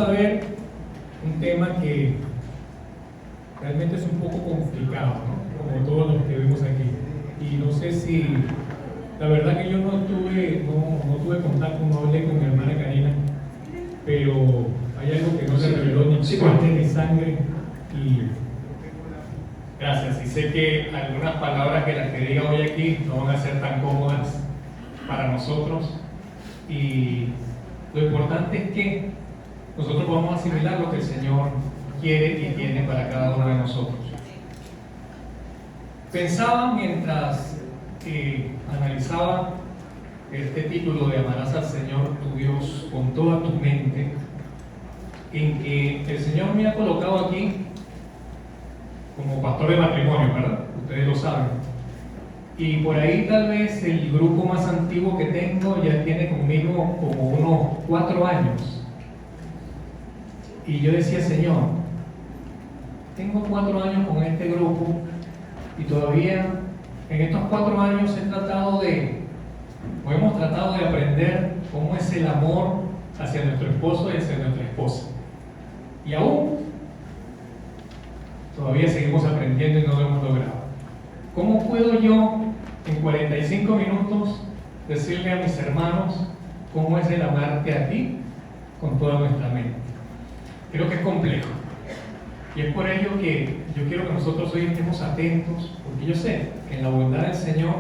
a ver un tema que realmente es un poco complicado, ¿no? Como todos los que vemos aquí. Y no sé si, la verdad que yo no tuve contacto, no hablé con mi hermana Karina, pero hay algo que no se reveló ni carne ni sangre. Y gracias. Y sé que algunas palabras que las que diga hoy aquí no van a ser tan cómodas para nosotros. Y lo importante es que nosotros vamos a asimilar lo que el Señor quiere y tiene para cada uno de nosotros. Pensaba mientras analizaba este título de Amarás al Señor tu Dios con toda tu mente, en que el Señor me ha colocado aquí como pastor de matrimonio, ¿verdad? Ustedes lo saben. Y por ahí tal vez el grupo más antiguo que tengo ya tiene conmigo como unos 4 años. Y yo decía, Señor, tengo 4 años con este grupo y todavía en estos 4 años hemos tratado de aprender cómo es el amor hacia nuestro esposo y hacia nuestra esposa. Y aún todavía seguimos aprendiendo y no lo hemos logrado. ¿Cómo puedo yo en 45 minutos decirle a mis hermanos cómo es el amarte a ti con toda nuestra mente? Creo que es complejo. Y es por ello que yo quiero que nosotros hoy estemos atentos, porque yo sé que en la bondad del Señor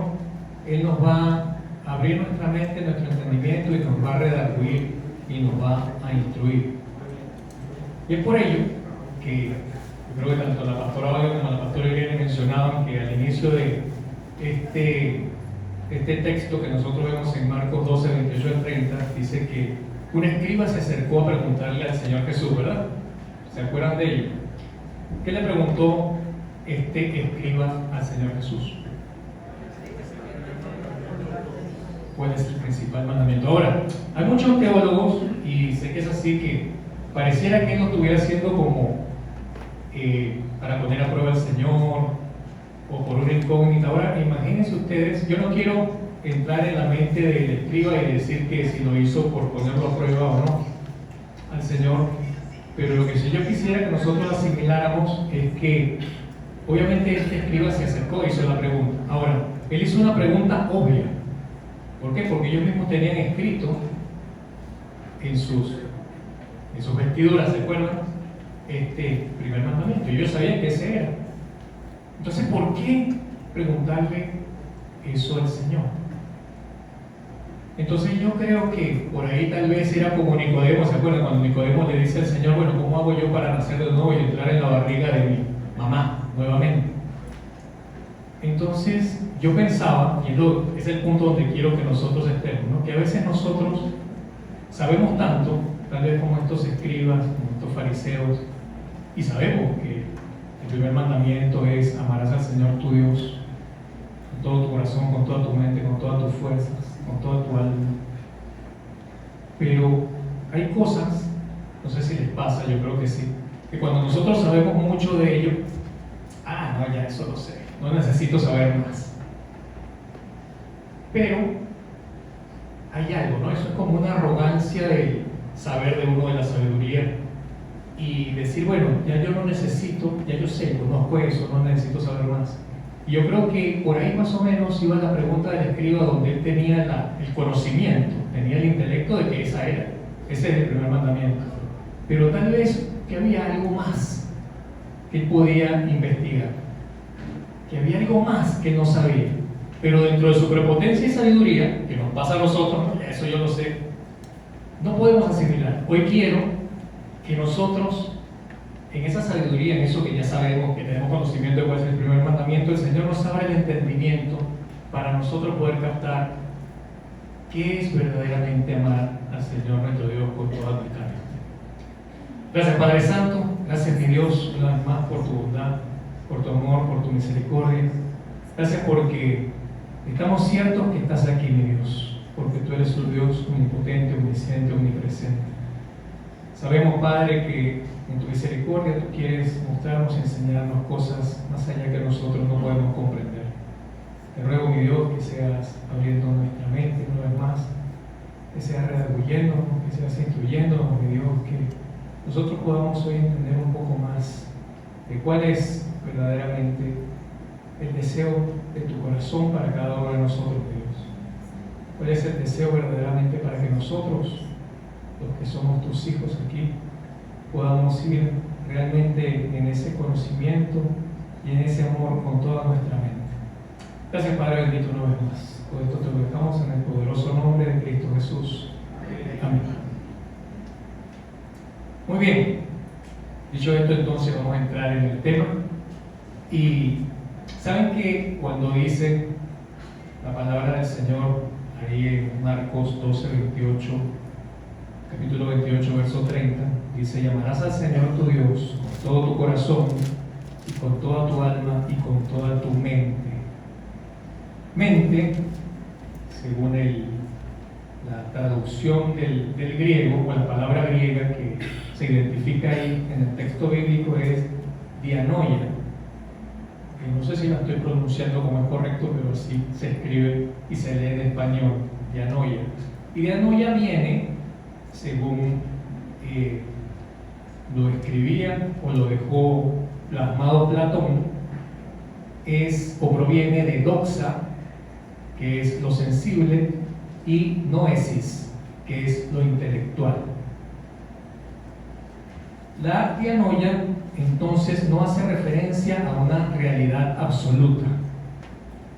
Él nos va a abrir nuestra mente, nuestro entendimiento, y nos va a redarguir y nos va a instruir. Y es por ello que yo creo que tanto la pastora Valle como la pastora Irene mencionaban que al inicio de este texto que nosotros vemos en Marcos 12, 28 al 30, dice que un escriba se acercó a preguntarle al Señor Jesús, ¿verdad? ¿Se acuerdan de ello? ¿Qué le preguntó este escriba al Señor Jesús? ¿Cuál es el principal mandamiento? Ahora, hay muchos teólogos, y sé que es así, que pareciera que él lo estuviera haciendo como para poner a prueba al Señor o por una incógnita. Ahora, imagínense ustedes, yo no quiero entrar en la mente del escriba y decir que si lo hizo por ponerlo a prueba o no al Señor, pero lo que si yo quisiera que nosotros asimiláramos es que obviamente este escriba se acercó y hizo la pregunta. Ahora, él hizo una pregunta obvia. ¿Por qué? Porque ellos mismos tenían escrito en sus vestiduras, ¿se acuerdan? Este primer mandamiento. Y ellos sabían que ese era. Entonces, ¿por qué preguntarle eso al Señor? Entonces yo creo que por ahí tal vez era como Nicodemo, ¿se acuerdan? Cuando Nicodemo le dice al Señor, bueno, ¿cómo hago yo para nacer de nuevo y entrar en la barriga de mi mamá nuevamente? Entonces yo pensaba, y es el punto donde quiero que nosotros estemos, ¿no? Que a veces nosotros sabemos tanto, tal vez como estos escribas, como estos fariseos, y sabemos que el primer mandamiento es amarás al Señor tu Dios con todo tu corazón, con toda tu mente, con todas tus fuerzas, con toda tu alma. Pero hay cosas, no sé si les pasa, yo creo que sí, que cuando nosotros sabemos mucho de ello, no, ya eso lo sé, no necesito saber más. Pero hay algo, ¿no? Eso es como una arrogancia de saber de uno de la sabiduría y decir, bueno, ya yo no necesito, ya yo sé, conozco eso, no necesito saber más. Y yo creo que por ahí más o menos iba la pregunta del escriba, donde él tenía el conocimiento, tenía el intelecto de que ese es el primer mandamiento. Pero tal vez que había algo más que él podía investigar, que había algo más que no sabía. Pero dentro de su prepotencia y sabiduría, que nos pasa a nosotros, eso yo lo sé, no podemos asimilar. Hoy quiero que nosotros, en esa sabiduría, en eso que ya sabemos, que tenemos conocimiento de cuál es el primer mandamiento, el Señor nos abre el entendimiento para nosotros poder captar qué es verdaderamente amar al Señor nuestro Dios con toda nuestra mente. Gracias, Padre Santo, gracias, mi Dios, una vez más por tu bondad, por tu amor, por tu misericordia. Gracias porque estamos ciertos que estás aquí, mi Dios, porque tú eres un Dios omnipotente, omnisciente, omnipresente. Sabemos, Padre, que en tu misericordia tú quieres mostrarnos y enseñarnos cosas más allá que nosotros no podemos comprender. Te ruego, mi Dios, que seas abriendo nuestra mente una vez más, que seas redarguyéndonos, que seas instruyéndonos, mi Dios, que nosotros podamos hoy entender un poco más de cuál es verdaderamente el deseo de tu corazón para cada uno de nosotros, Dios. ¿Cuál es el deseo verdaderamente para que nosotros, los que somos tus hijos aquí, podamos ir realmente en ese conocimiento y en ese amor con toda nuestra mente? Gracias, Padre bendito, una vez más. Todo esto te lo dejamos en el poderoso nombre de Cristo Jesús. Amén. Muy bien. Dicho esto, entonces vamos a entrar en el tema. Y saben que cuando dice la palabra del Señor ahí en Marcos 12, 28, capítulo 28, verso 30, dice: llamarás al Señor tu Dios con todo tu corazón y con toda tu alma y con toda tu mente. Mente, según la traducción del griego, o la palabra griega que se identifica ahí en el texto bíblico, es dianoia. No sé si la estoy pronunciando como es correcto, pero así se escribe y se lee en español, dianoia. Y dianoia viene, según lo escribía o lo dejó plasmado Platón, o proviene de doxa, que es lo sensible, y noesis, que es lo intelectual. La dianoia entonces no hace referencia a una realidad absoluta,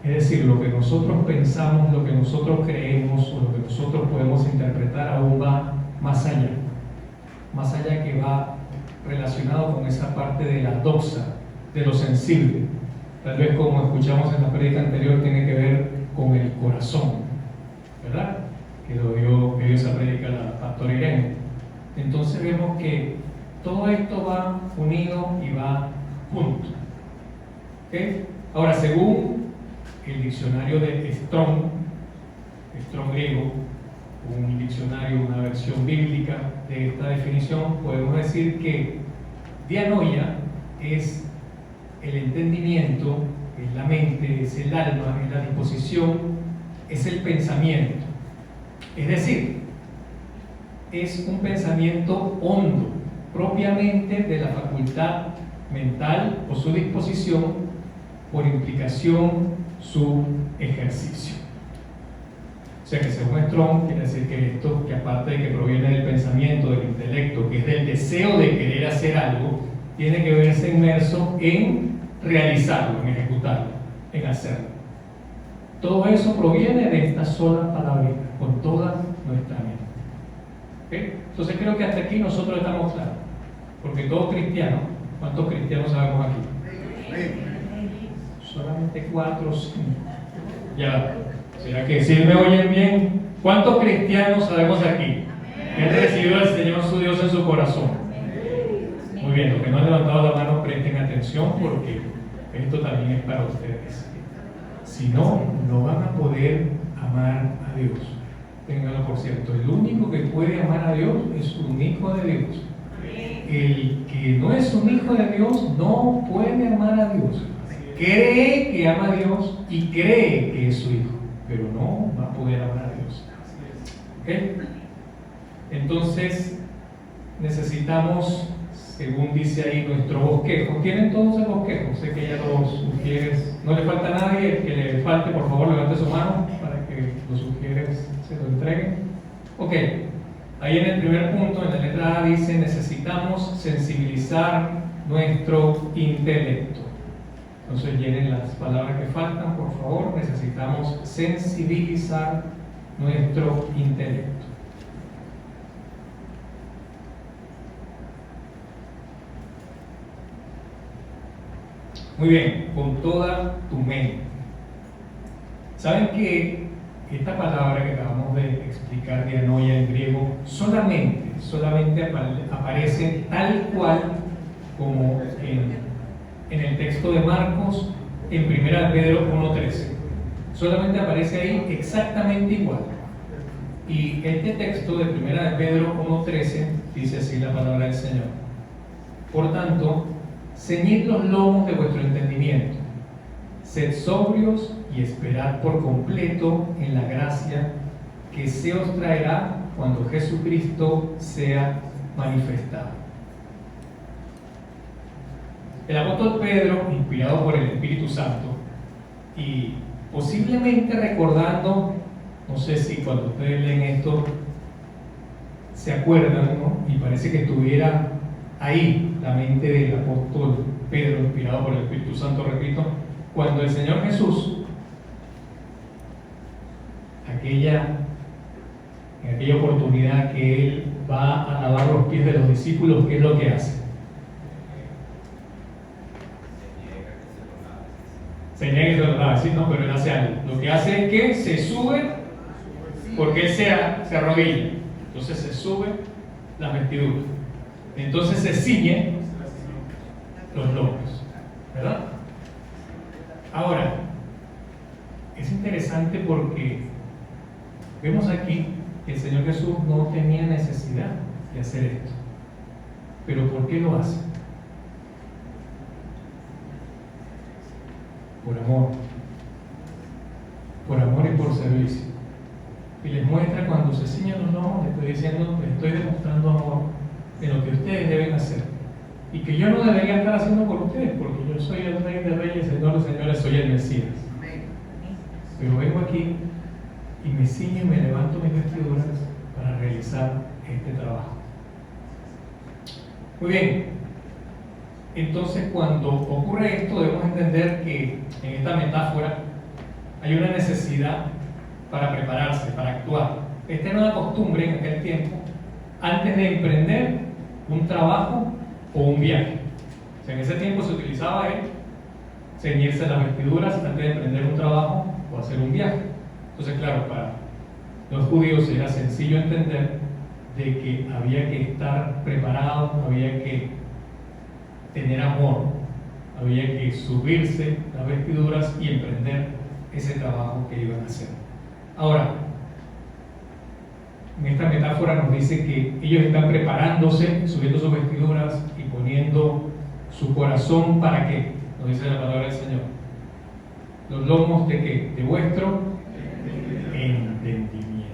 es decir, lo que nosotros pensamos, lo que nosotros creemos o lo que nosotros podemos interpretar aún va más allá, que va relacionado con esa parte de la doxa, de lo sensible. Tal vez, como escuchamos en la prédica anterior, tiene que ver con el corazón, ¿verdad? Que lo dio esa prédica la pastora Irene. Entonces vemos que todo esto va unido y va junto. ¿Okay? Ahora, según el diccionario de Strong griego, un diccionario, una versión bíblica de esta definición, podemos decir que dianoia es el entendimiento, es la mente, es el alma, es la disposición, es el pensamiento. Es decir, es un pensamiento hondo, propiamente de la facultad mental o su disposición, por implicación su ejercicio. O sea que según Strong quiere decir que esto, que aparte de que proviene del pensamiento, del intelecto, que es del deseo de querer hacer algo, tiene que verse inmerso en realizarlo, en ejecutarlo, en hacerlo. Todo eso proviene de esta sola palabrita, con toda nuestra mente. ¿Okay? Entonces creo que hasta aquí nosotros estamos claros, porque todo cristiano, ¿cuántos cristianos sabemos aquí? Solamente 4 o 5. Ya, ¿será que si me oyen bien? ¿Cuántos cristianos sabemos aquí que han recibido al Señor su Dios en su corazón? Muy bien, los que no han levantado la mano presten atención, porque esto también es para ustedes. Si no, no van a poder amar a Dios. Ténganlo por cierto, el único que puede amar a Dios es un hijo de Dios. El que no es un hijo de Dios no puede amar a Dios. Cree que ama a Dios y cree que es su hijo, pero no va a poder amar a Dios. ¿Okay? Entonces necesitamos, según dice ahí, nuestro bosquejo. ¿Tienen todos el bosquejo? Sé que ya los sugieres, no le falta a nadie. El que le falte, por favor, levante su mano para que los sugieres se lo entreguen. Ok, ahí en el primer punto, en la letra A, dice: necesitamos sensibilizar nuestro intelecto. Entonces llenen las palabras que faltan, por favor. Necesitamos sensibilizar nuestro intelecto. Muy bien, con toda tu mente. ¿Saben que esta palabra que acabamos de explicar, dianoia en griego, solamente aparece tal cual como en el texto de Marcos, en 1 Pedro 1:13? Solamente aparece ahí exactamente igual. Y este texto de 1 Pedro 1:13 dice así la palabra del Señor: por tanto, ceñid los lomos de vuestro entendimiento, sed sobrios y esperad por completo en la gracia que se os traerá cuando Jesucristo sea manifestado. El apóstol Pedro, inspirado por el Espíritu Santo, y posiblemente recordando, no sé si cuando ustedes leen esto se acuerdan, ¿no? Y parece que estuviera ahí la mente del apóstol Pedro, inspirado por el Espíritu Santo, repito, cuando el Señor Jesús, en aquella oportunidad que Él va a lavar los pies de los discípulos, ¿qué es lo que hace? Se niega que se lo lave, ¿sí? No, pero Él hace algo. Lo que hace es que se sube, porque Él se arrodilla. Entonces se sube las vestiduras. Entonces se ciñe los lomos, ¿verdad? Ahora, es interesante porque vemos aquí que el Señor Jesús no tenía necesidad de hacer esto. ¿Pero por qué lo hace? Por amor. Por amor y por servicio. Y les muestra cuando se ciñen los lomos, les estoy diciendo, les estoy demostrando amor en lo que ustedes deben hacer. Y que yo no debería estar haciendo por ustedes, porque yo soy el Rey de Reyes, Señor de Señores, soy el Mesías. Pero vengo aquí y me ciño y me levanto mis vestiduras para realizar este trabajo. Muy bien. Entonces, cuando ocurre esto, debemos entender que en esta metáfora hay una necesidad para prepararse, para actuar. Esta era una costumbre en aquel tiempo, antes de emprender un trabajo o un viaje. O sea, en ese tiempo se utilizaba el ceñirse las vestiduras antes de emprender un trabajo o hacer un viaje. Entonces, claro, para los judíos era sencillo entender de que había que estar preparado, había que tener amor, había que subirse las vestiduras y emprender ese trabajo que iban a hacer. Ahora, en esta metáfora nos dice que ellos están preparándose, subiendo sus vestiduras y poniendo su corazón para qué, nos dice la palabra del Señor. Los lomos de qué, de vuestro entendimiento.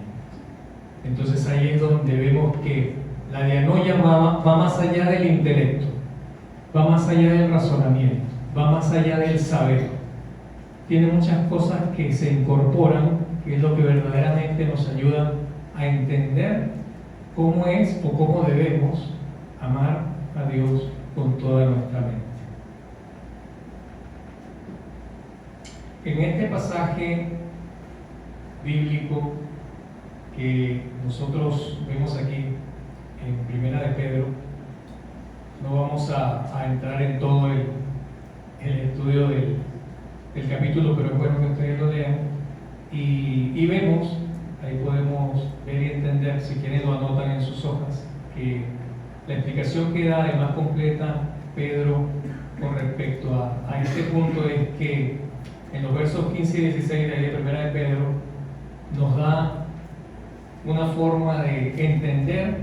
Entonces ahí es donde vemos que la dianoia va más allá del intelecto, va más allá del razonamiento, va más allá del saber. Tiene muchas cosas que se incorporan, que es lo que verdaderamente nos ayuda a entender cómo es o cómo debemos amar a Dios con toda nuestra mente. En este pasaje bíblico que nosotros vemos aquí en Primera de Pedro, no vamos a entrar en todo el estudio del capítulo, pero es bueno que ustedes lo lean y vemos, ahí podemos ver y entender, si quieren lo anotan en sus hojas, que la explicación que da de más completa Pedro con respecto a este punto es que en los versos 15 y 16 de la Primera de Pedro nos da una forma de entender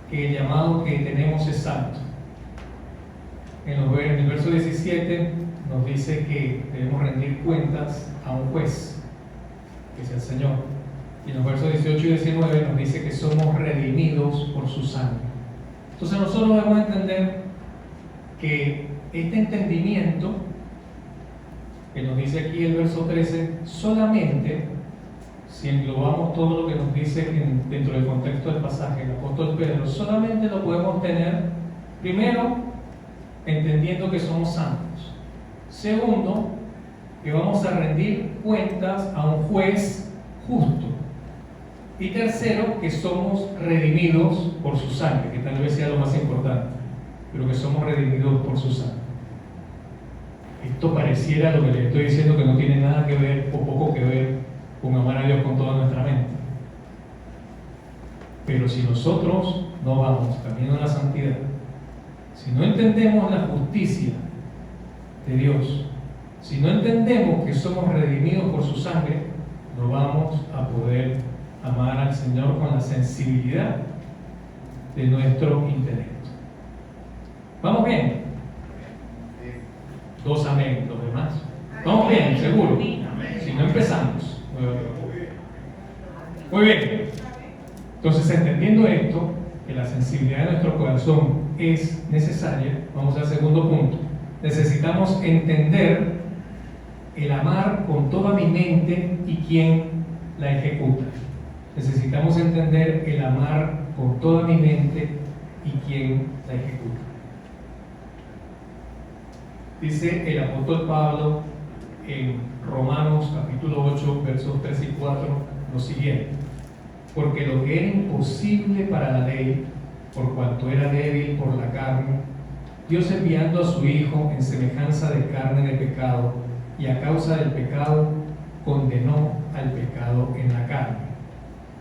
que el llamado que tenemos es santo. En el verso 17 nos dice que debemos rendir cuentas a un juez, que es el Señor. Y en los versos 18 y 19 nos dice que somos redimidos por su sangre. Entonces nosotros debemos entender que este entendimiento, que nos dice aquí el verso 13, solamente, si englobamos todo lo que nos dice dentro del contexto del pasaje, el apóstol Pedro, solamente lo podemos tener, primero, entendiendo que somos santos. Segundo, que vamos a rendir cuentas a un juez justo. Y tercero, que somos redimidos por su sangre, que tal vez sea lo más importante, pero que somos redimidos por su sangre. Esto pareciera lo que les estoy diciendo que no tiene nada que ver o poco que ver con amar a Dios con toda nuestra mente. Pero si nosotros no vamos camino a la santidad, si no entendemos la justicia de Dios, si no entendemos que somos redimidos por su sangre, no vamos a poder amar al Señor con la sensibilidad de nuestro intelecto. ¿Vamos bien? Dos amén, los demás. ¿Vamos bien? ¿Seguro? Si no, empezamos. Muy bien. Entonces, entendiendo esto, que la sensibilidad de nuestro corazón es necesaria, vamos al segundo punto. necesitamos entender el amar con toda mi mente y quién la ejecuta. Necesitamos entender el amar con toda mi mente y quién la ejecuta. Dice el apóstol Pablo en Romanos capítulo 8, versos 3 y 4, lo siguiente: porque lo que era imposible para la ley, por cuanto era débil por la carne, Dios enviando a su Hijo en semejanza de carne de pecado, y a causa del pecado condenó al pecado en la carne,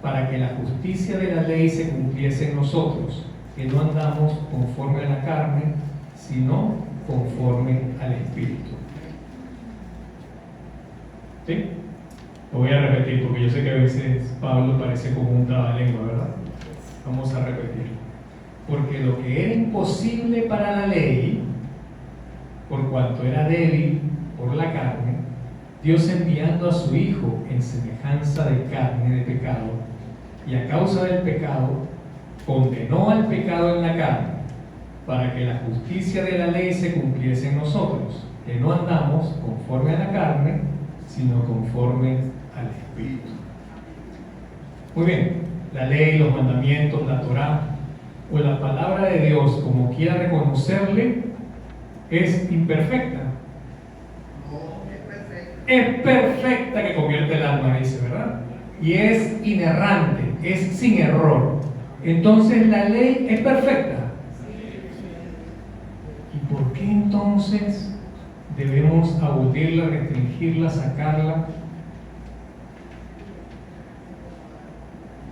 para que la justicia de la ley se cumpliese en nosotros, que no andamos conforme a la carne, sino conforme al Espíritu. ¿Sí? Lo voy a repetir porque yo sé que a veces Pablo parece como un trabalengua, ¿verdad? Vamos a repetirlo. Porque lo que era imposible para la ley, por cuanto era débil por la carne, Dios enviando a su Hijo en semejanza de carne de pecado, y a causa del pecado condenó al pecado en la carne, para que la justicia de la ley se cumpliese en nosotros, que no andamos conforme a la carne, sino conforme al Espíritu. Muy bien, la ley, los mandamientos, la Torá o la palabra de Dios, como quiera reconocerle, es imperfecta. Es perfecta, que convierte el alma, dice, ¿verdad? Y es inerrante, es sin error. Entonces la ley es perfecta. ¿Y por qué entonces debemos abolirla, restringirla, sacarla?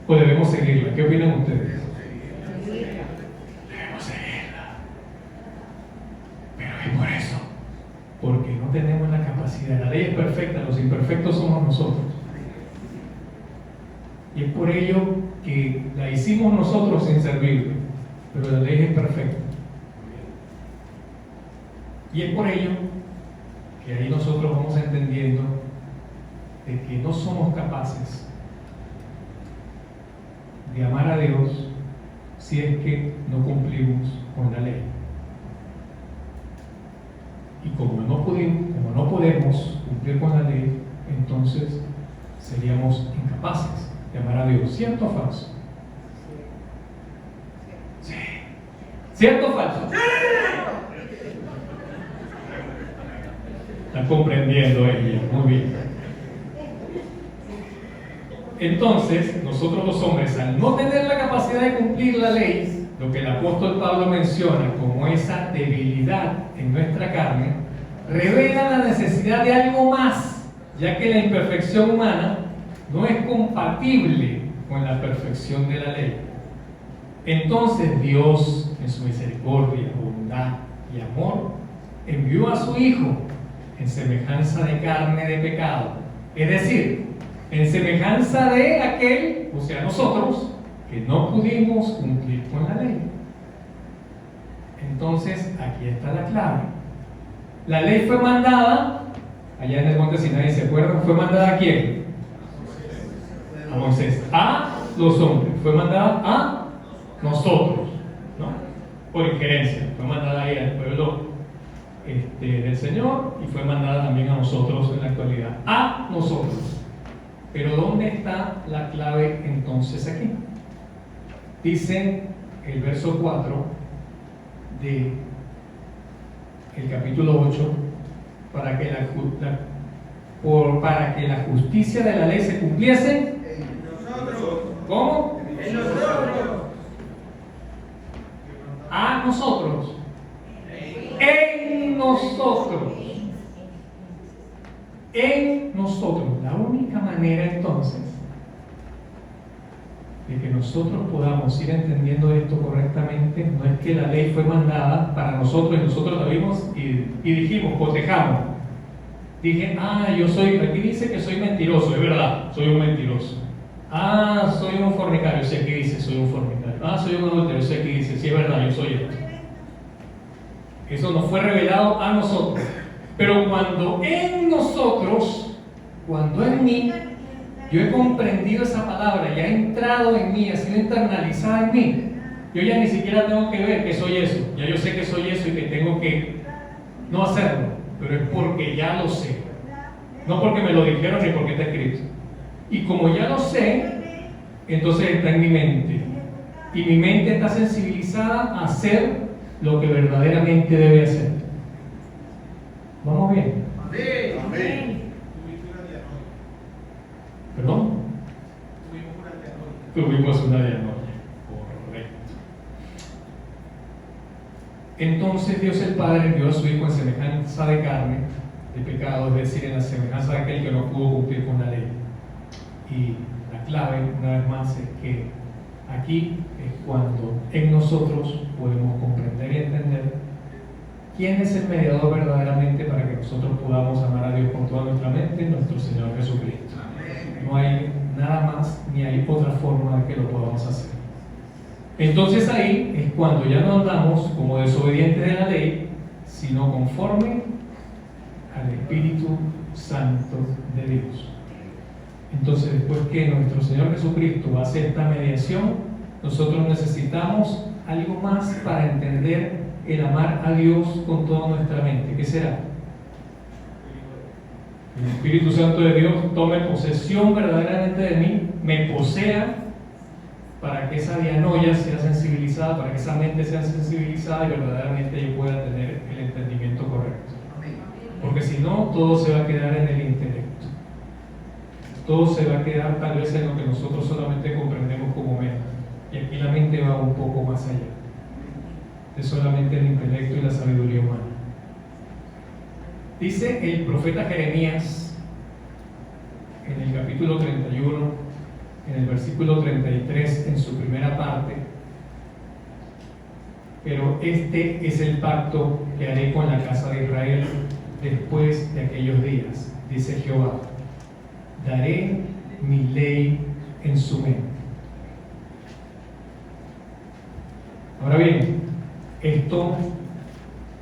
¿O debemos seguirla? ¿Qué opinan ustedes? Debemos seguirla. Pero es por eso, porque no tenemos la capacidad. La ley es perfecta, los imperfectos somos nosotros. Y es por ello que la hicimos nosotros sin servirle, pero la ley es perfecta. Y es por ello que ahí nosotros vamos entendiendo de que no somos capaces de amar a Dios si es que no cumplimos con la ley. Y como no podemos cumplir con la ley, entonces seríamos incapaces de amar a Dios. ¿Cierto o falso? Sí. ¿Cierto o falso? Están comprendiendo ella, muy bien. Entonces, nosotros los hombres, al no tener la capacidad de cumplir la ley, lo que el apóstol Pablo menciona como esa debilidad en nuestra carne, revela la necesidad de algo más, ya que la imperfección humana no es compatible con la perfección de la ley. Entonces Dios, en su misericordia, bondad y amor, envió a su Hijo en semejanza de carne de pecado, es decir, en semejanza de aquel, o sea, nosotros, que no pudimos cumplir con la ley. Entonces, aquí está la clave. La ley fue mandada, allá en el monte Sinaí, ¿se acuerdan? ¿Fue mandada a quién? A Moisés. A los hombres. Fue mandada a nosotros, ¿no? Por injerencia. Fue mandada ahí al pueblo del Señor y fue mandada también a nosotros en la actualidad. A nosotros. Pero ¿dónde está la clave entonces aquí? Dice el verso 4 de el capítulo 8, para que la justicia de la ley se cumpliese En nosotros. ¿cómo? En nosotros. A nosotros. En nosotros. En nosotros. La única manera entonces de que nosotros podamos ir entendiendo esto correctamente no es que la ley fue mandada para nosotros y nosotros la vimos y dijimos, cotejamos. Dije, aquí dice que soy mentiroso, es verdad, soy un mentiroso. Soy un fornicario, sí, aquí dice, soy un fornicario. Soy un adúltero, sí, aquí dice, sí, es verdad, yo soy esto. Eso nos fue revelado a nosotros. Pero cuando en nosotros, cuando en mí, yo he comprendido esa palabra, ya ha entrado en mí, ha sido internalizada en mí, yo ya ni siquiera tengo que ver que soy eso. Ya yo sé que soy eso y que tengo que no hacerlo, pero es porque ya lo sé. No porque me lo dijeron ni porque está escrito. Y como ya lo sé, entonces está en mi mente. Y mi mente está sensibilizada a hacer lo que verdaderamente debe hacer. ¿Vamos bien? Amén. ¿Perdón? Tuvimos una dianoia. Correcto. Entonces Dios el Padre dio a su Hijo en semejanza de carne, de pecado, es decir, en la semejanza de aquel que no pudo cumplir con la ley. Y la clave, una vez más, es que aquí es cuando en nosotros podemos comprender y entender quién es el mediador verdaderamente para que nosotros podamos amar a Dios con toda nuestra mente, nuestro Señor Jesucristo. No hay nada más ni hay otra forma de que lo podamos hacer. Entonces ahí es cuando ya no andamos como desobedientes de la ley, sino conforme al Espíritu Santo de Dios. Entonces, después que nuestro Señor Jesucristo va a hacer esta mediación, nosotros necesitamos algo más para entender el amar a Dios con toda nuestra mente. ¿Qué será? El Espíritu Santo de Dios tome posesión verdaderamente de mí, me posea, para que esa dianoia sea sensibilizada, para que esa mente sea sensibilizada y verdaderamente yo pueda tener el entendimiento correcto. Porque si no, todo se va a quedar en el intelecto. Todo se va a quedar tal vez en lo que nosotros solamente comprendemos como mente. Y aquí la mente va un poco más allá de solamente el intelecto y la sabiduría humana. Dice el profeta Jeremías en el capítulo 31, en el versículo 33, en su primera parte: pero este es el pacto que haré con la casa de Israel después de aquellos días, dice Jehová. Daré mi ley en su mente. Ahora bien, esto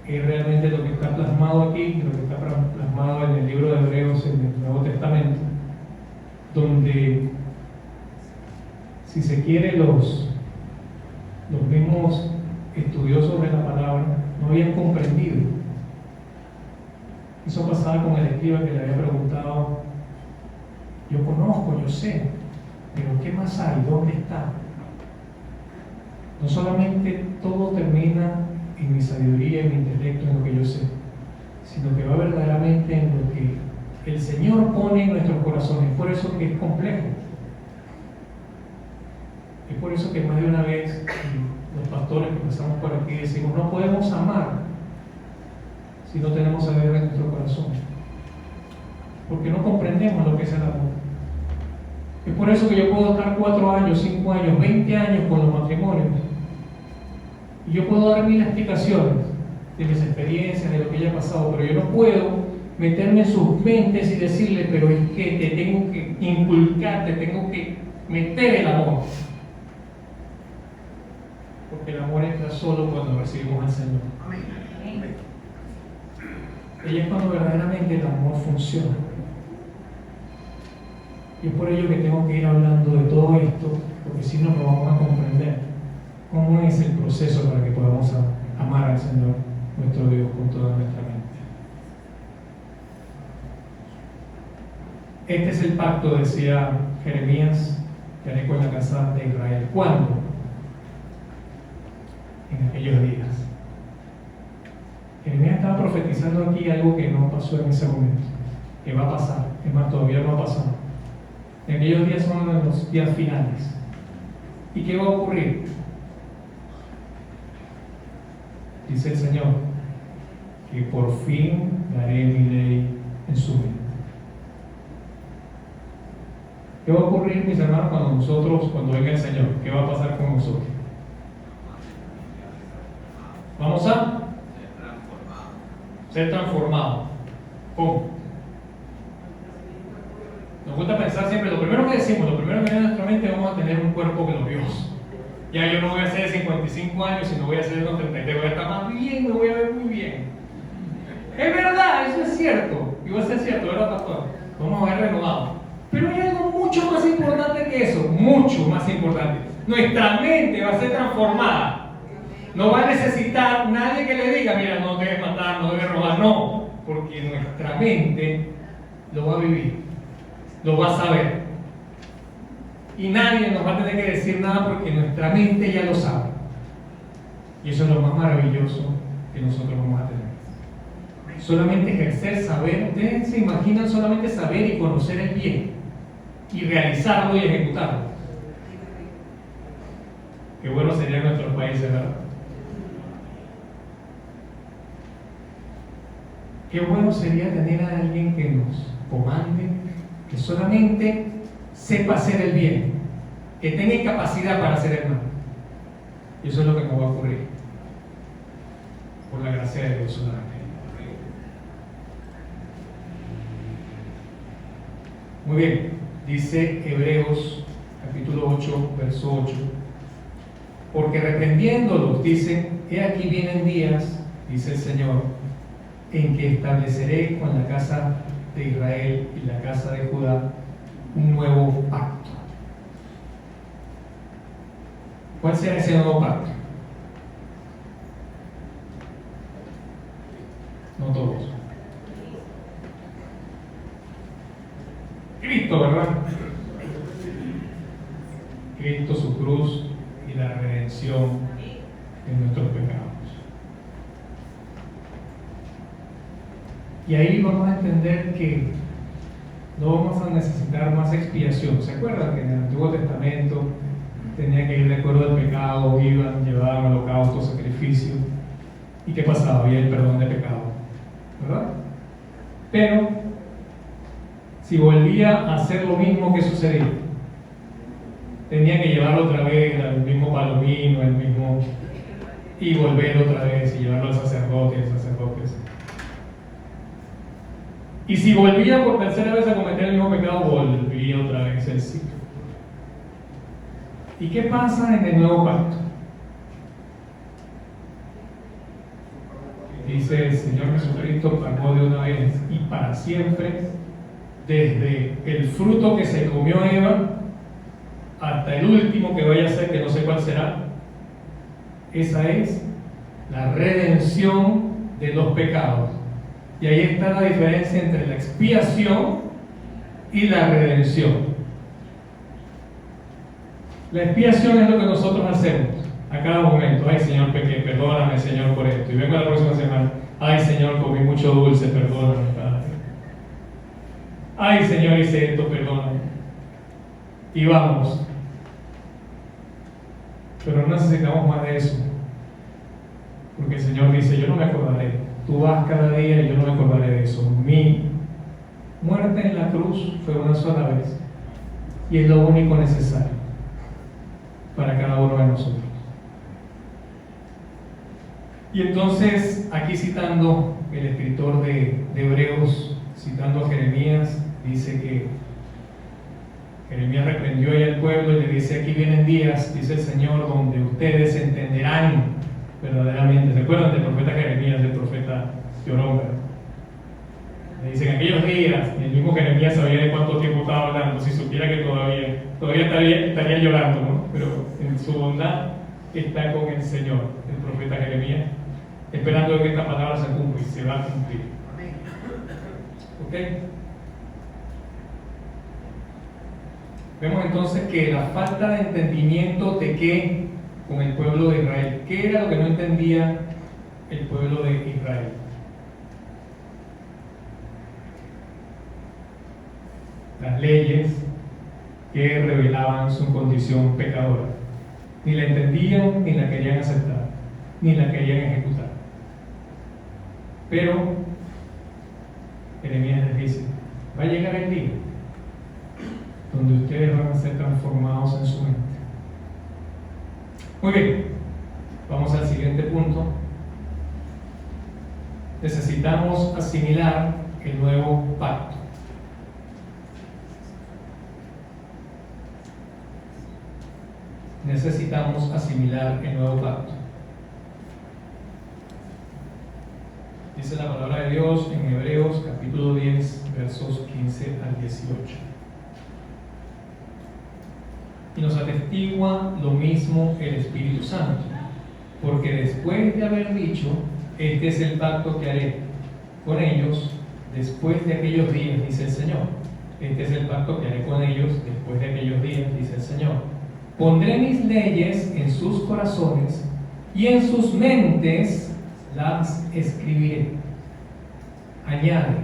es realmente lo que está plasmado aquí, lo que está plasmado en el libro de Hebreos, en el Nuevo Testamento, donde, si se quiere, los mismos estudiosos de la palabra no habían comprendido. Eso pasaba con el escriba que le había preguntado: yo conozco, yo sé, pero ¿qué más hay? ¿Dónde está? No solamente todo termina en mi sabiduría, en mi intelecto, en lo que yo sé, sino que va verdaderamente en lo que el Señor pone en nuestros corazones. Por eso que es complejo. Es por eso que más de una vez los pastores que pasamos por aquí decimos: no podemos amar si no tenemos a Dios en nuestro corazón, porque no comprendemos lo que es el amor. Es por eso que yo puedo estar 4 años, 5 años, 20 años con los matrimonios, y yo puedo dar mil explicaciones de mis experiencias, de lo que haya pasado, pero yo no puedo meterme en sus mentes y decirle: pero es que te tengo que inculcar, te tengo que meter el amor. Porque el amor entra solo cuando recibimos al Señor. Y es cuando verdaderamente el amor funciona. Y es por ello que tengo que ir hablando de todo esto, porque si no, no vamos a comprender cómo es el proceso para que podamos amar al Señor, nuestro Dios, con toda nuestra mente. Este es el pacto, decía Jeremías, que haré con la casa de Israel. ¿Cuándo? En aquellos días. Jeremías estaba profetizando aquí algo que no pasó en ese momento, que va a pasar. Es más, todavía no ha pasado. En aquellos días son los días finales. ¿Y qué va a ocurrir? Dice el Señor que por fin daré mi ley en su mente. ¿Qué va a ocurrir, mis hermanos, cuando venga el Señor? ¿Qué va a pasar con nosotros? Vamos a ser transformados. ¿Cómo? Nos gusta pensar siempre, lo primero que decimos, lo primero que viene a nuestra mente: vamos a tener un cuerpo glorioso. Ya yo no voy a ser de 55 años, sino voy a ser de unos 33, voy a estar más bien, me voy a ver muy bien. Es verdad, eso es cierto. Y va a ser cierto, ¿verdad, pastor? Vamos a ver renovado. Pero hay algo mucho más importante que eso, mucho más importante. Nuestra mente va a ser transformada. No va a necesitar nadie que le diga: mira, no debes matar, no debes robar. porque nuestra mente lo va a vivir, lo va a saber. Y nadie nos va a tener que decir nada porque nuestra mente ya lo sabe. Y eso es lo más maravilloso que nosotros vamos a tener. Solamente ejercer, saber. Ustedes se imaginan solamente saber y conocer el bien y realizarlo y ejecutarlo. Qué bueno sería en nuestros países, ¿verdad? Qué bueno sería tener a alguien que nos comande, que solamente sepa hacer el bien, que tenga capacidad para hacer el mal. Y eso es lo que nos va a ocurrir, por la gracia de Dios solamente. Muy bien, dice Hebreos capítulo 8, verso 8. Porque reprendiéndolos, dicen: he aquí vienen días, dice el Señor, en que estableceré con la casa de Israel y la casa de Judá un nuevo pacto. ¿Cuál será ese nuevo pacto? No todos. Cristo, ¿verdad? Cristo, su cruz y la redención de nuestros pecados. Y ahí vamos a entender que no vamos a necesitar más expiación. ¿Se acuerdan que en el Antiguo Testamento tenía que ir de acuerdo al pecado, iban, llevaban holocausto, sacrificio? ¿Y qué pasaba? Había el perdón de pecado, ¿verdad? Pero si volvía a hacer lo mismo, ¿qué sucedía? Tenía que llevarlo otra vez al mismo palomino, el mismo, y volver otra vez y llevarlo al sacerdote, Y si volvía por tercera vez a cometer el mismo pecado, volvía otra vez el ciclo. ¿Y qué pasa en el nuevo pacto? Dice el Señor Jesucristo: pagó de una vez y para siempre, desde el fruto que se comió Eva hasta el último que vaya a ser, que no sé cuál será. Esa es la redención de los pecados. Y ahí está la diferencia entre la expiación y la redención. La expiación es lo que nosotros hacemos a cada momento. Ay, Señor, pequé, perdóname, Señor, por esto. Y vengo la próxima semana: ay, Señor, comí mucho dulce, perdóname, Padre. Ay, Señor, hice esto, perdóname. Y vamos. Pero no necesitamos más de eso, porque el Señor dice: yo no me acordaré. Tú vas cada día y yo no me acordaré de eso. Mi muerte en la cruz fue una sola vez y es lo único necesario para cada uno de nosotros. Y entonces, aquí citando el escritor de Hebreos, citando a Jeremías, dice que Jeremías reprendió ahí al pueblo y le dice: aquí vienen días, dice el Señor, donde ustedes entenderán verdaderamente. ¿Se acuerdan del profeta Jeremías, del profeta Llorón? Le dicen: aquellos días, y el mismo Jeremías sabía de cuánto tiempo estaba hablando, si supiera que todavía estaría llorando, ¿no? Pero en su bondad está con el Señor, el profeta Jeremías, esperando que esta palabra se cumpla, y se va a cumplir. ¿Ok? Vemos entonces que la falta de entendimiento de qué con el pueblo de Israel. ¿Qué era lo que no entendía el pueblo de Israel? Las leyes que revelaban su condición pecadora. Ni la entendían, ni la querían aceptar, ni la querían ejecutar. Pero Jeremías les dice: va a llegar el día donde ustedes van a ser transformados en su mente. Muy bien, vamos al siguiente punto. Necesitamos asimilar el nuevo pacto. Necesitamos asimilar el nuevo pacto. Dice la palabra de Dios en Hebreos capítulo 10, versos 15 al 18. Y nos atestigua lo mismo el Espíritu Santo, porque después de haber dicho: este es el pacto que haré con ellos después de aquellos días, dice el Señor. Este es el pacto que haré con ellos después de aquellos días, dice el Señor. Pondré mis leyes en sus corazones y en sus mentes las escribiré. Añade,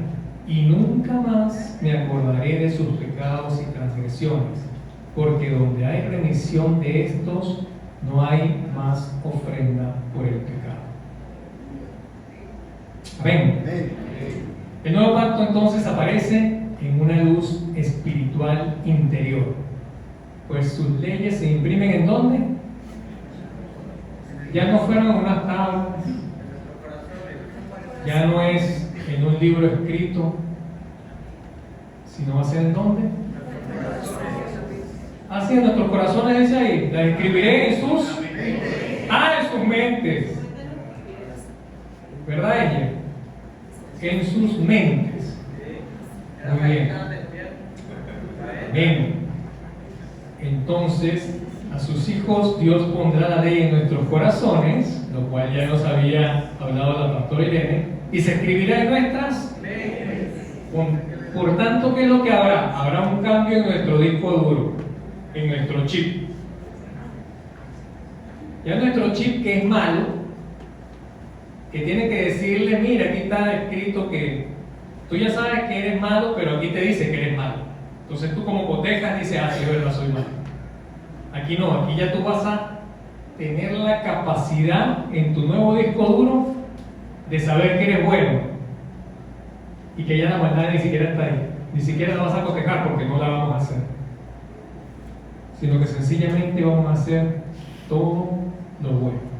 y nunca más me acordaré de sus pecados y transgresiones, porque donde hay remisión de estos, no hay más ofrenda por el pecado. Amén. El nuevo pacto entonces aparece en una luz espiritual interior, pues sus leyes se imprimen ¿en dónde? Ya no fueron en unas tablas, ya no es en un libro escrito, sino va a ser ¿en dónde? Así en nuestros corazones, dice ahí, las escribiré en sus mentes, ¿verdad ella? En sus mentes. Muy bien. Bien. Entonces, a sus hijos Dios pondrá la ley en nuestros corazones, lo cual ya nos había hablado la pastora Irene, y se escribirá en nuestras mentes. Por tanto, ¿qué es lo que habrá? Habrá un cambio en nuestro disco duro, en nuestro chip. Ya nuestro chip, que es malo, que tiene que decirle, mira, aquí está escrito que tú ya sabes que eres malo, pero aquí te dice que eres malo. Entonces tú como cotejas dices, sí, es verdad, soy malo. Aquí no, aquí ya tú vas a tener la capacidad en tu nuevo disco duro de saber que eres bueno y que ya la maldad ni siquiera está ahí, ni siquiera la vas a cotejar porque no la vamos a hacer, sino que sencillamente vamos a hacer todo lo bueno.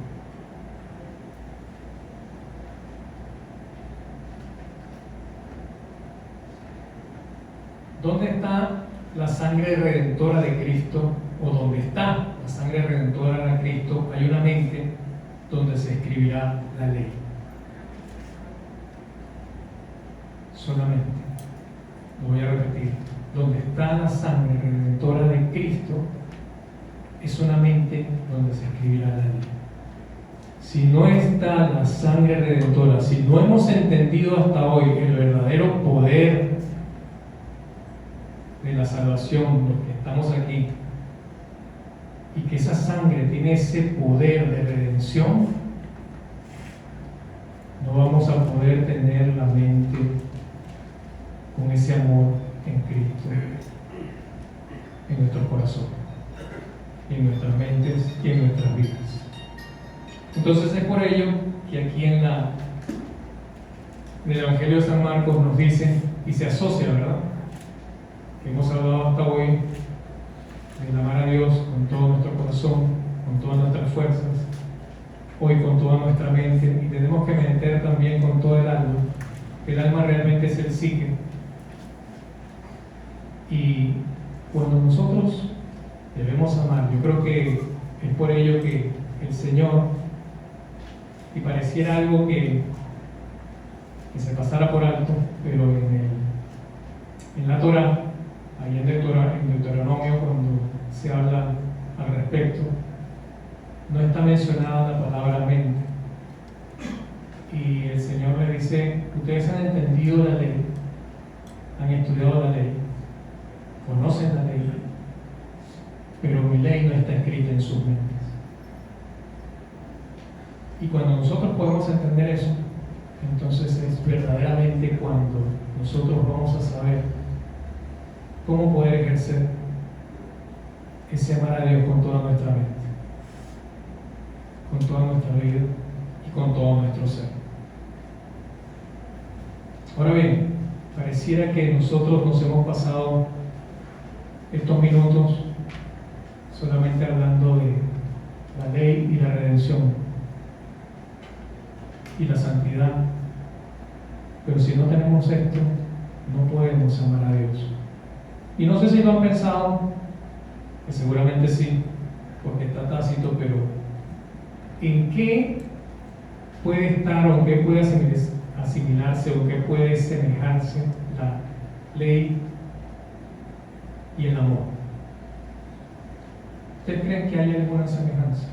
¿Dónde está la sangre redentora de Cristo? ¿O dónde está la sangre redentora de Cristo? Hay una mente donde se escribirá la ley. Solamente, lo voy a repetir, donde está la sangre redentora de Cristo, es una mente donde se escribirá la ley. Si no está la sangre redentora, si no hemos entendido hasta hoy el verdadero poder de la salvación, los que estamos aquí, y que esa sangre tiene ese poder de redención, no vamos a poder tener la mente con ese amor en Cristo en nuestro corazón, en nuestras mentes y en nuestras vidas. Entonces es por ello que aquí en el Evangelio de San Marcos nos dice, y se asocia, ¿verdad?, que hemos hablado hasta hoy, de amar a Dios con todo nuestro corazón, con todas nuestras fuerzas, hoy con toda nuestra mente, y tenemos que meter también con todo el alma. El alma realmente es el psique, y cuando nosotros debemos amar, yo creo que es por ello que el Señor, y pareciera algo que se pasara por alto, pero en la Torá, ahí en Deuteronomio, cuando se habla al respecto, no está mencionada la palabra mente. Y el Señor le dice, ustedes han entendido la ley, han estudiado la ley, conocen la ley, pero mi ley no está escrita en sus mentes. Y cuando nosotros podemos entender eso, entonces es verdaderamente cuando nosotros vamos a saber cómo poder ejercer ese amar a Dios con toda nuestra mente, con toda nuestra vida y con todo nuestro ser. Ahora bien, pareciera que nosotros nos hemos pasado estos minutos solamente hablando de la ley y la redención y la santidad, pero si no tenemos esto, no podemos amar a Dios. Y no sé si lo han pensado, que seguramente sí, porque está tácito, pero ¿en qué puede estar o en qué puede asimilarse o qué puede semejarse la ley y el amor? ¿Ustedes creen que hay alguna semejanza?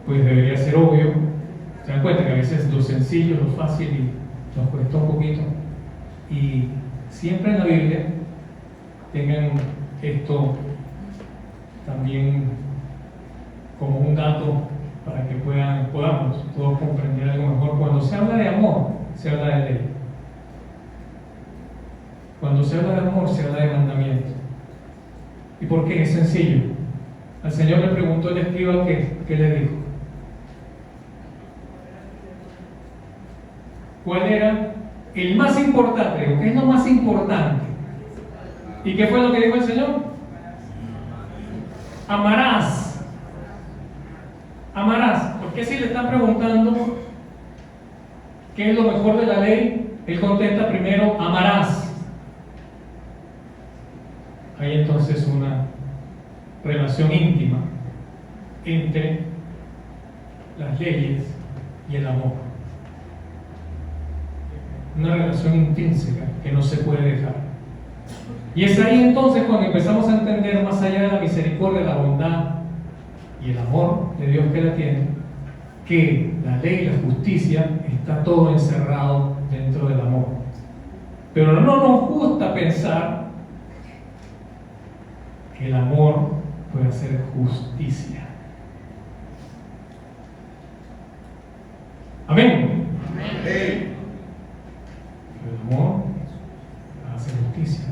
Pues debería ser obvio. ¿Se dan cuenta? veces lo sencillo, lo fácil y nos cuesta un poquito. Y siempre en la Biblia tengan esto también como un dato para que podamos todos comprender algo mejor. Cuando se habla de amor, se habla de ley. Cuando se habla de amor, se habla de mandamiento. ¿Y por qué? Es sencillo. Al Señor le preguntó el escriba qué le dijo. ¿Cuál era el más importante? ¿Qué es lo más importante? ¿Y qué fue lo que dijo el Señor? Amarás. Amarás. Porque si le están preguntando qué es lo mejor de la ley, él contesta primero, amarás. Hay entonces una relación íntima entre las leyes y el amor. Una relación intrínseca que no se puede dejar. Y es ahí entonces cuando empezamos a entender, más allá de la misericordia, la bondad y el amor de Dios que la tiene, que la ley y la justicia está todo encerrado dentro del amor. Pero no nos gusta pensar que el amor puede hacer justicia. Amén. Amén. El amor hace justicia.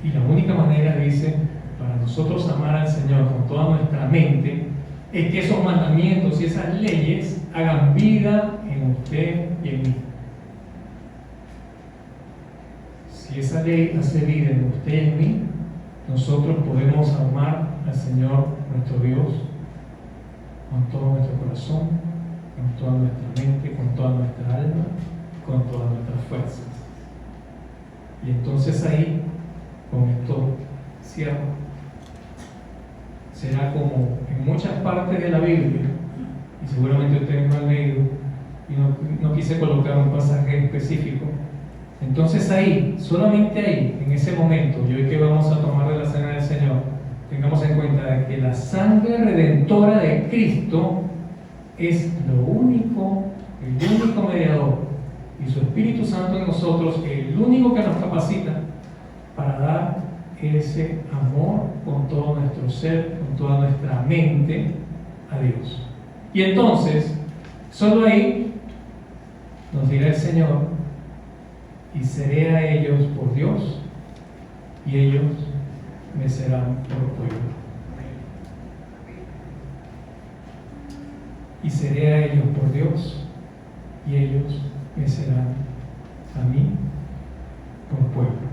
Y la única manera, dice, para nosotros amar al Señor con toda nuestra mente, es que esos mandamientos y esas leyes hagan vida en usted y en mí. Si esa ley hace vida en usted y en mí, nosotros podemos amar al Señor nuestro Dios con todo nuestro corazón, con toda nuestra mente, con toda nuestra alma, con todas nuestras fuerzas. Y entonces ahí, con esto cierro, será como en muchas partes de la Biblia, y seguramente ustedes no han leído, y no quise colocar un pasaje específico. Entonces ahí, solamente ahí, en ese momento, y hoy que vamos a tomar de la cena del Señor, tengamos en cuenta de que la sangre redentora de Cristo es el único mediador, y su Espíritu Santo en nosotros, el único que nos capacita para dar ese amor con todo nuestro ser, con toda nuestra mente a Dios. Y entonces, solo ahí nos dirá el Señor, y seré a ellos por Dios, y ellos me serán por pueblo. Y seré a ellos por Dios, y ellos me serán a mí por pueblo.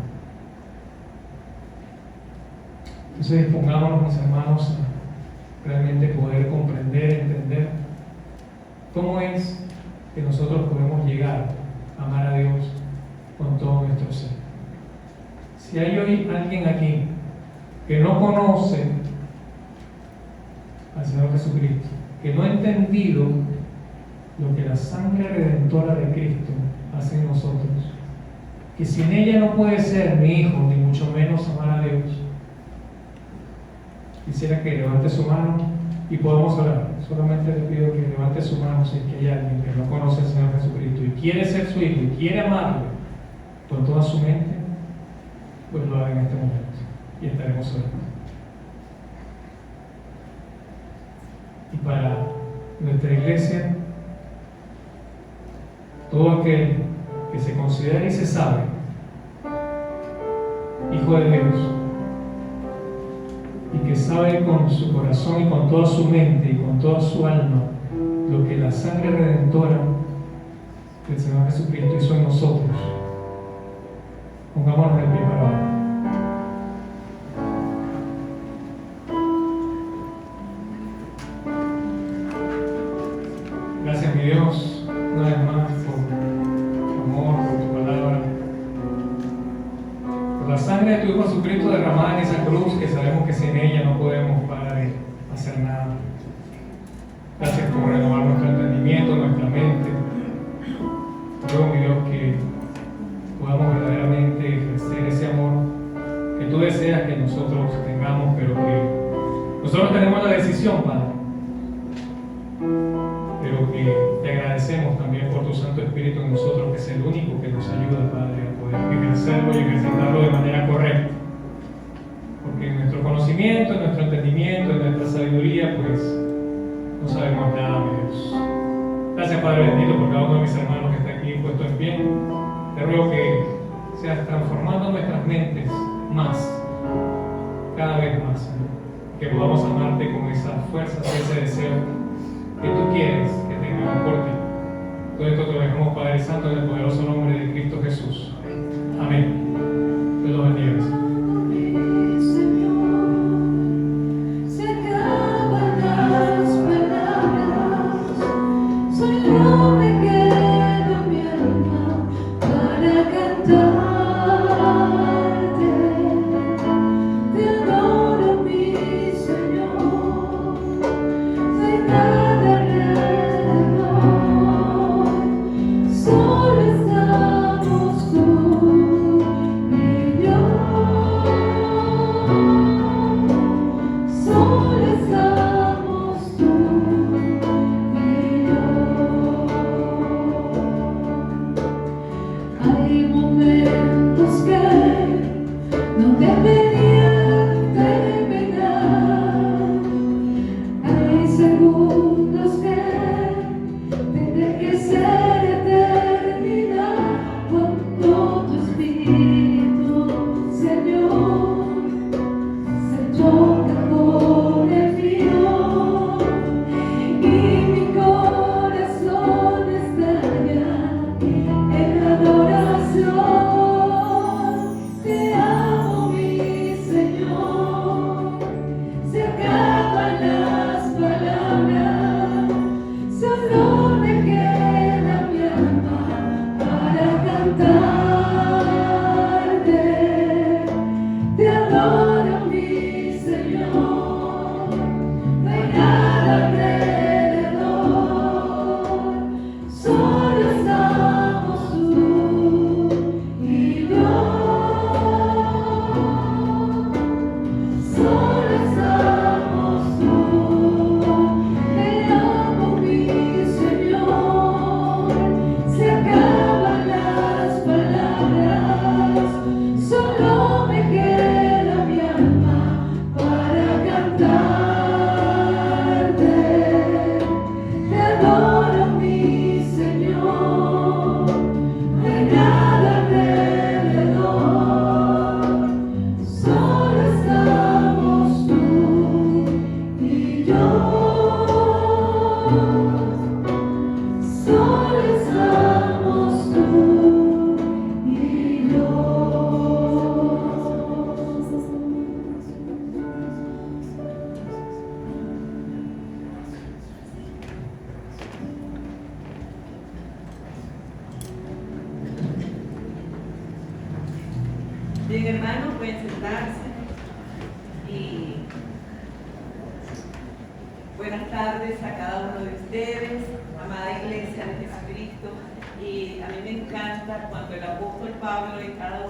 Entonces dispongámonos, mis hermanos, a realmente poder comprender, entender cómo es que nosotros podemos llegar a amar a Dios con todo nuestro ser. Si hay hoy alguien aquí que no conoce al Señor Jesucristo, que no ha entendido lo que la sangre redentora de Cristo hace en nosotros, que sin ella no puede ser mi hijo, ni mucho menos amar a Dios, quisiera que levante su mano y podamos orar. Solamente le pido que levante su mano si es que hay alguien que no conoce al Señor Jesucristo y quiere ser su hijo y quiere amarlo con toda su mente, pues lo haga en este momento y estaremos orando. Y para nuestra iglesia, todo aquel que se considera y se sabe hijo de Dios, y que sabe con su corazón y con toda su mente y con toda su alma lo que la sangre redentora del Señor Jesucristo hizo en nosotros, pongámonos de pie para orar. Gracias, mi Dios, una vez más por tu amor, por tu palabra, por la sangre de tu Hijo Jesucristo derramada en esa cruz, que sabemos que sin ella no podemos parar de hacer nada. Gracias por renovar nuestro entendimiento, nuestra mente. Ruego, mi Dios, que podamos verdaderamente ejercer ese amor que tú deseas que nosotros tengamos, pero que nosotros tenemos la decisión, Padre. Pero que te agradecemos también Espíritu en nosotros, que es el único que nos ayuda, Padre, a poder ejercerlo y ejercitarlo de manera correcta. Porque en nuestro conocimiento, en nuestro entendimiento, en nuestra sabiduría, pues no sabemos nada, mi Dios. Gracias, Padre bendito, por cada uno de mis hermanos que está aquí puesto en pie. Te ruego que seas transformando nuestras mentes más, cada vez más, Señor. Que podamos amarte con esas fuerzas y ese deseo que tú quieres que tengamos por ti. Todo esto te lo dejamos, Padre Santo, en el poderoso nombre de Cristo Jesús. Amén. Dios los bendiga. Bien, hermanos, pueden sentarse. Y buenas tardes a cada uno de ustedes, amada Iglesia de Jesucristo. Y a mí me encanta cuando el apóstol Pablo en cada uno